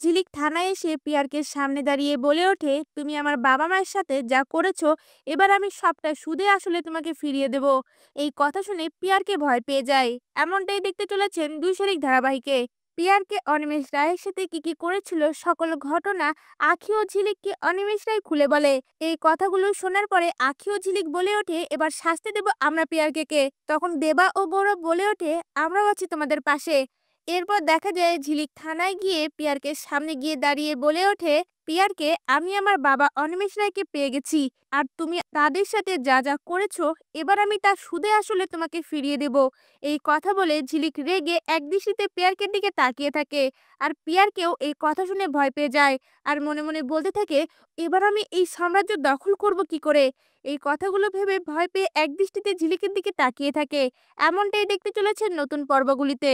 ঝিলিক থানায় এসে পিয়ারকে সামনে দাঁড়িয়ে বলে ওঠে, তুমি আমার বাবা মায়ের সাথে যা করেছো, এবার আমি সবটা সুদে আসলে তোমাকে ফিরিয়ে দেব। এই কথা শুনে পিয়ারকে ভয় পেয়ে যায়। এমনটাই দেখতে চলেছেন দুই শালিক ধারাবাহিকে। পিয়ারকে অনিমেষ রায়ের সাথে কি কি করেছিল সকল ঘটনা আখি ও ঝিলিককে অনিমেষ রায় খুলে বলে। এই কথাগুলো শোনার পরে আখি ও ঝিলিক বলে ওঠে, এবার শাস্তি দেব আমরা পিয়ারকে কে। তখন দেবা ও গৌরব বলে ওঠে, আমরাও আছি তোমাদের পাশে। এরপর দেখা যায় ঝিলিক থানায় গিয়ে পিয়ারকে সামনে গিয়ে দাঁড়িয়ে বলে ওঠে, পিয়ারকে, আমি আমার বাবা অনিমেষ রায়কে পেয়ে গেছি। আর তুমি তাদের সাথে যা যা করেছো, এবার আমি তা সুদে আসলে তোমাকে ফিরিয়ে দেব। এই কথা বলে ঝিলিক রেগে একদৃষ্টিতে পিয়ারকের দিকে তাকিয়ে থাকে। আর পিয়ারকেও এই কথা শুনে ভয় পেয়ে যায়। আর মনে মনে বলতে থাকে, এবার আমি এই সাম্রাজ্য দখল করব কি করে। এই কথাগুলো ভেবে ভয় পেয়ে একদৃষ্টিতে ঝিলিকের দিকে তাকিয়ে থাকে। এমনটাই দেখতে চলেছে নতুন পর্বগুলিতে।